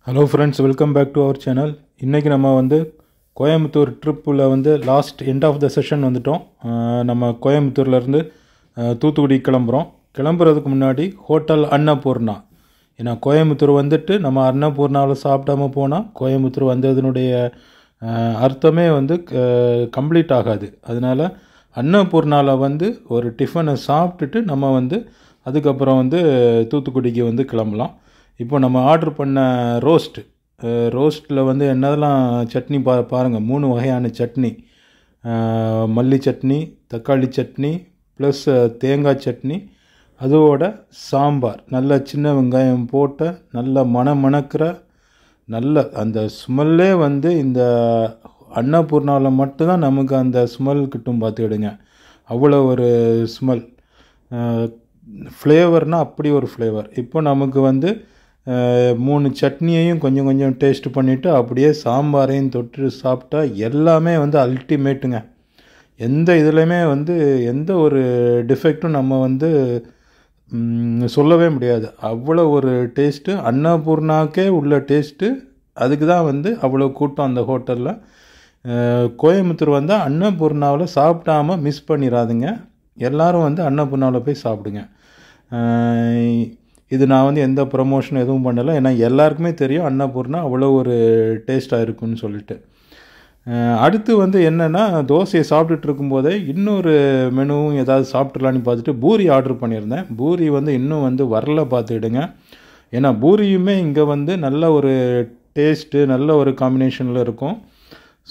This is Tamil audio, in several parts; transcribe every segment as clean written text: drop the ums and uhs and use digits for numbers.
Hello friends, welcome back to our channel. இன்னைக்கு நம்ம வந்து கோயம்புத்தூர் ட்ரிப்பில் வந்து last end of the session வந்துட்டோம். நம்ம கோயம்புத்தூர்லேருந்து தூத்துக்குடி கிளம்புறதுக்கு முன்னாடி ஹோட்டல் அன்னபூர்ணா. ஏன்னா கோயம்புத்தூர் வந்துட்டு நம்ம அன்னபூர்ணாவில் சாப்பிடாம போனால் கோயம்புத்தூர் வந்ததுனுடைய அர்த்தமே வந்து கம்ப்ளீட் ஆகாது. அதனால் அன்னபூர்ணாவில் வந்து ஒரு டிஃபனை சாப்பிட்டுட்டு நம்ம வந்து அதுக்கப்புறம் வந்து தூத்துக்குடிக்கு வந்து கிளம்பலாம். இப்போ நம்ம ஆர்டர் பண்ண ரோஸ்ட்டில் வந்து என்னதெல்லாம் சட்னி பாருங்கள், 3 வகையான சட்னி, மல்லி சட்னி, தக்காளி சட்னி ப்ளஸ் தேங்காய் சட்னி, அதோட சாம்பார், நல்ல சின்ன வெங்காயம் போட்ட நல்ல மணக்கிற நல்ல அந்த ஸ்மெல்லே வந்து இந்த அன்னபூர்ணாவில் மட்டும்தான் நமக்கு அந்த ஸ்மெல் கிட்டும் பார்த்துக்கிடுங்க. அவ்வளோ ஒரு ஸ்மெல், ஃப்ளேவர்னால் அப்படி ஒரு ஃப்ளேவர். இப்போ நமக்கு வந்து 3 சட்னியையும் கொஞ்சம் கொஞ்சம் டேஸ்ட் பண்ணிவிட்டு அப்படியே சாம்பாரையும் தொட்டு சாப்பிட்டா எல்லாமே வந்து அல்டிமேட்டுங்க. எந்த இதுலையுமே வந்து எந்த ஒரு டிஃபெக்டும் நம்ம வந்து சொல்லவே முடியாது. அவ்வளோ ஒரு டேஸ்ட்டு, அன்னபூர்ணாக்கே உள்ள டேஸ்ட்டு. அதுக்கு தான் வந்து அவ்வளோ கூட்டம் அந்த ஹோட்டலில். கோயம்புத்தூர் வந்தால் அன்னபூர்ணாவில் சாப்பிடாமல் மிஸ் பண்ணிடாதுங்க. எல்லோரும் வந்து அன்னபூர்ணாவில் போய் சாப்பிடுங்க. இது நான் வந்து எந்த ப்ரமோஷன் எதுவும் பண்ணலை, ஏன்னா எல்லாருக்குமே தெரியும் அன்னபூர்ணா அவ்வளோ ஒரு டேஸ்ட்டாக இருக்குன்னு சொல்லிட்டு. அடுத்து வந்து என்னென்னா, தோசையை சாப்பிட்டுட்டு இருக்கும்போதே இன்னொரு மெனுவும் ஏதாவது சாப்பிட்றலான்னு பார்த்துட்டு பூரி ஆர்டர் பண்ணியிருந்தேன். பூரி வந்து இன்னும் வந்து வரல பார்த்துக்கிடுங்க. ஏன்னா பூரியுமே இங்கே வந்து நல்ல ஒரு டேஸ்ட்டு, நல்ல ஒரு காம்பினேஷனில் இருக்கும்.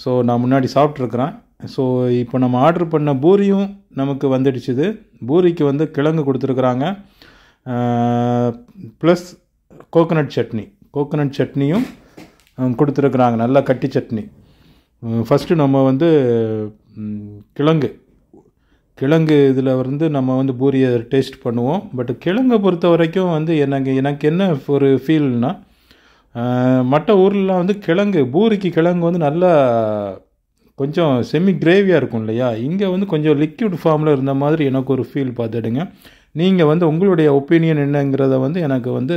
ஸோ நான் முன்னாடி சாப்பிட்ருக்குறேன். ஸோ இப்போ நம்ம ஆர்டர் பண்ண பூரியும் நமக்கு வந்துடுச்சுது. பூரிக்கு வந்து கிழங்கு கொடுத்துருக்குறாங்க, ப்ளஸ் கோகனட் சட்னியும் கொடுத்துருக்குறாங்க, நல்லா கட்டி சட்னி. ஃபஸ்ட்டு நம்ம வந்து கிழங்கு இதில் வந்து நம்ம வந்து பூரியை டேஸ்ட் பண்ணுவோம். பட் கிழங்கை பொறுத்த வரைக்கும் வந்து எனக்கு என்ன ஒரு ஃபீல்னால், மற்ற ஊர்லாம் வந்து பூரிக்கு கிழங்கு வந்து நல்லா கொஞ்சம் செமி கிரேவியாக இருக்கும் இல்லையா, இங்கே வந்து கொஞ்சம் லிக்விட் ஃபார்மில் இருந்த மாதிரி எனக்கு ஒரு ஃபீல் பார்த்துடுங்க. நீங்கள் வந்து உங்களுடைய ஒப்பீனியன் என்னங்கிறத வந்து எனக்கு வந்து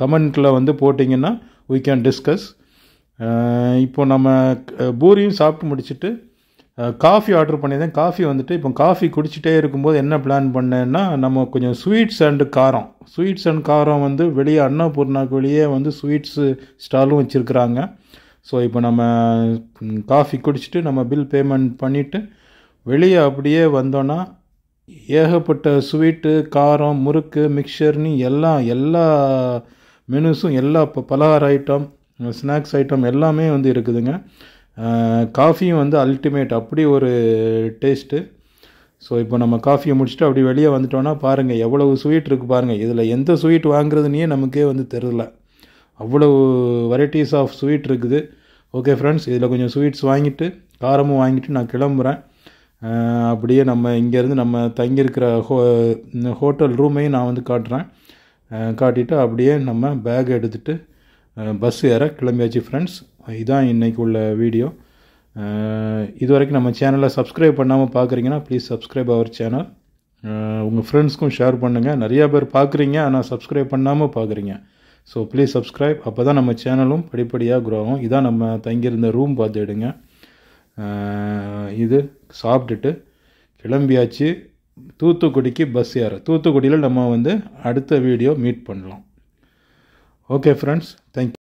கமெண்ட்டில் வந்து போட்டிங்கன்னா we can discuss. இப்போ நம்ம பூரியும் சாப்பிட்டு முடிச்சுட்டு காஃபி ஆர்டர் பண்ணியிருந்தேன். காஃபி வந்துட்டு இப்போ காஃபி குடிச்சிட்டே இருக்கும்போது என்ன பிளான் பண்ணேன்னா, நம்ம கொஞ்சம் ஸ்வீட்ஸ் அண்ட் காரம் வந்து வெளியே அன்னபூர்ணாக்கு வெளியே வந்து ஸ்வீட்ஸு ஸ்டாலும் வச்சுருக்குறாங்க. ஸோ இப்போ நம்ம காஃபி குடிச்சிட்டு நம்ம பில் பேமெண்ட் பண்ணிவிட்டு வெளியே அப்படியே வந்தோன்னா ஏகப்பட்ட ஸ்வீட்டு, காரம், முறுக்கு, மிக்சர்னு எல்லா மெனுஸும், எல்லா பலகார ஐட்டம், ஸ்நாக்ஸ் ஐட்டம் எல்லாமே வந்து இருக்குதுங்க. காஃபியும் வந்து அல்டிமேட், அப்படி ஒரு டேஸ்ட்டு. ஸோ இப்போ நம்ம காஃபியை முடிச்சுட்டு அப்படி வெளியே வந்துட்டோன்னா பாருங்கள் எவ்வளவு ஸ்வீட் இருக்குது பாருங்கள். இதில் எந்த ஸ்வீட் வாங்குறதுனே நமக்கே வந்து தெரில, அவ்வளோ வெரைட்டிஸ் ஆஃப் ஸ்வீட் இருக்குது. ஓகே ஃப்ரெண்ட்ஸ், இதில் கொஞ்சம் ஸ்வீட்ஸ் வாங்கிட்டு காரமும் வாங்கிட்டு நான் கிளம்புறேன். அப்படியே நம்ம இங்கேருந்து நம்ம தங்கியிருக்கிற ஹோட்டல் ரூமையும் நான் வந்து காட்டிட்டு அப்படியே நம்ம பேக் எடுத்துகிட்டு பஸ் ஏற கிளம்பியாச்சு ஃப்ரெண்ட்ஸ். இதுதான் இன்றைக்கி உள்ள வீடியோ. இது வரைக்கும் நம்ம சேனலை சப்ஸ்கிரைப் பண்ணாமல் பார்க்குறீங்கன்னா ப்ளீஸ் சப்ஸ்கிரைப் அவர் சேனல். உங்கள் ஃப்ரெண்ட்ஸ்க்கும் ஷேர் பண்ணுங்கள். நிறையா பேர் பார்க்குறீங்க ஆனால் சப்ஸ்கிரைப் பண்ணாமல் பார்க்குறீங்க. So please subscribe. அப்போ தான் நம்ம சேனலும் படிப்படியாக க்ரோ ஆகும். இதான் நம்ம தங்கியிருந்த ரூம் பார்த்துடுங்க. இது சாப்பிட்டுட்டு கிளம்பியாச்சு தூத்துக்குடிக்கு பஸ் ஏற. தூத்துக்குடியில் நம்ம வந்து அடுத்த வீடியோ மீட் பண்ணலாம். Okay friends, thank you.